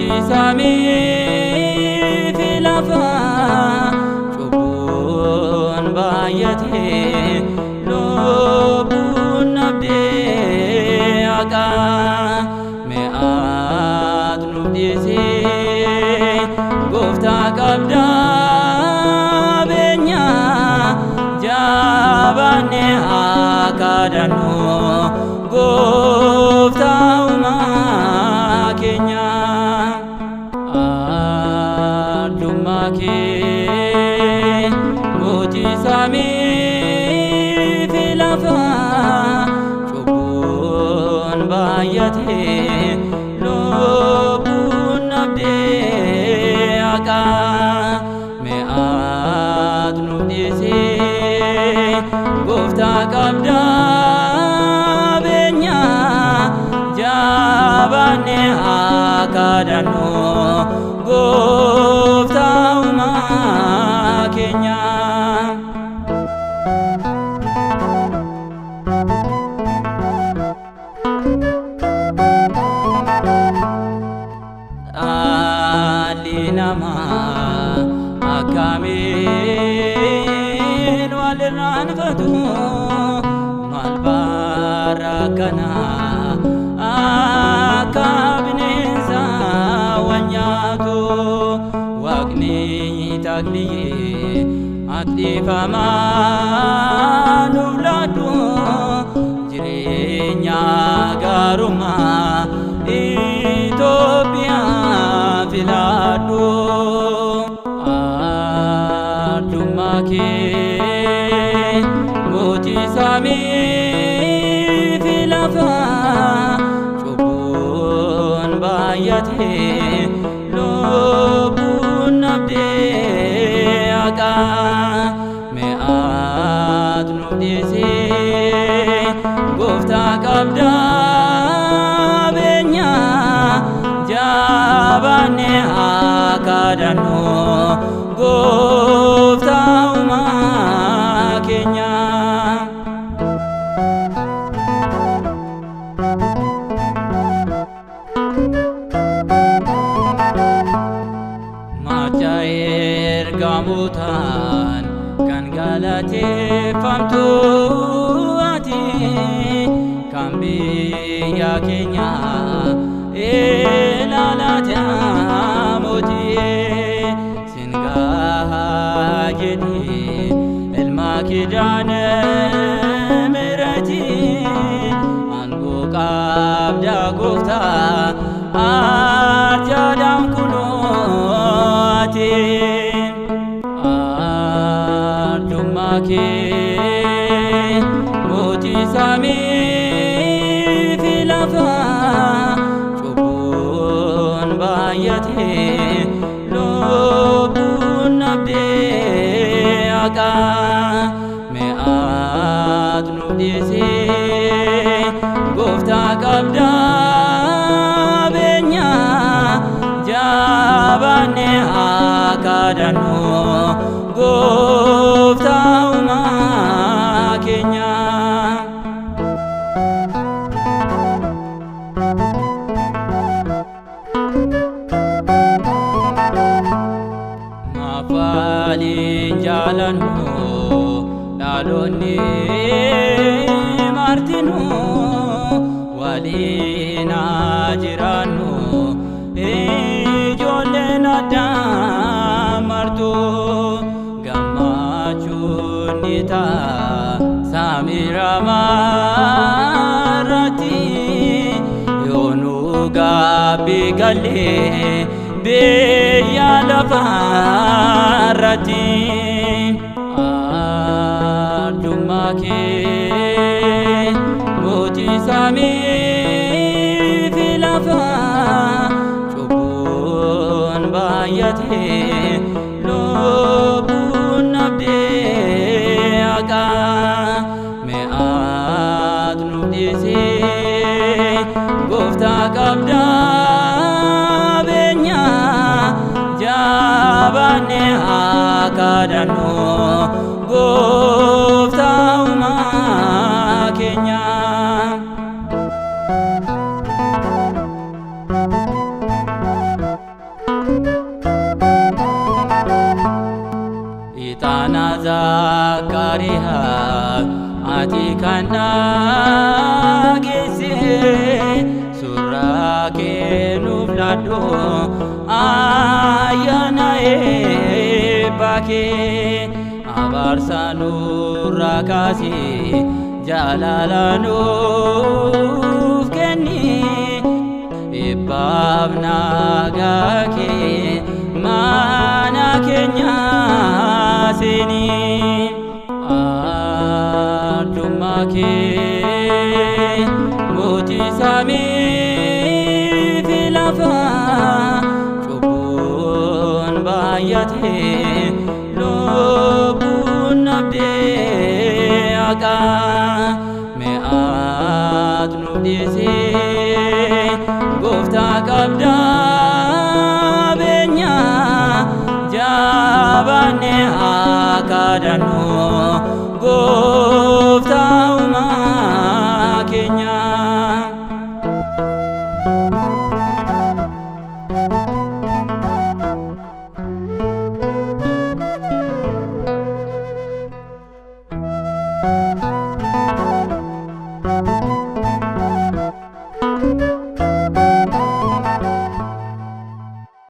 samii fi lafa cubbuun baay'atee lubbuun nabdee haqaa me'aat nuuf dhiisee gooftaa qabdaa beenyaa jabaannee haa kadhannu gooftaa uumaa keenya. Arjummaa kee mootii samii fi lafa cubbuun baay'atee lubbuun nabdee haqaa me'aat nuuf dhiisee gooftaa qabdaa beenyaa jabaannee haa kadhannu gooftaa uumaa keenya. Dhalli namaa akkamiin wal irraanfatu maal bara kana akka bineensa wal nyaatu waaqni takliyee attifamaa nuuf laaddu jireenya gaarummaa Itoophiyaa filadhu. Arjummaa kee mootii samii fi lafa cubbuun baay'atee lubbuun nabdee haqaa me'aat nuuf dhiisee gooftaa qabdaa beenyaa jabaannee haa kadhannu gooftaa uumaa keenya. Macha ergamootaan kan galateeffamtu ati kan biyya keenya ilaalaa mootii sin gahaa jedhee ilma kidaane miratii aangoo qabdaa gooftaa arjaadhaan kunootiin. Arjummaa kee mootii samii fi lafa cubbuun baay'atee lubbuun nabdee haqaa me'aat nuuf dhiisee gooftaa qabdaa beenyaa jabaannee haa kadhannu gooftaa uumaa keenya. Maafaliin jaalannu dhaloonni martinu waliin haa jiraannu ijoolleen addaa martu gammachuun ni ta'a samira marratti yoonu gaabbii galee biyya lafaarratti. Arjummaa kee mootii samii fi lafa cubbuun baay'atee lubbuun nabdee haqaa me'aat nuuf dhiisee gooftaa qabdaa beenyaa jabaannee haa kadhannu gooftaa uumaa keenya. Maariyaa ati kan dhageesse surraa kee nuuf laadhu ayyaana eebba kee abaarsa nurraa kaasii jaalala nuuf kenni eebbaaf nagaa kee mana keenya seeni addummaa kee mootii samii fi lafaa cubbuun baay'atee lubbuun nabdee haqaa me'aat nu dhiisee gooftaa qabdaa beenya jabaannee haa kadhannu gooftaa uumaa keenya.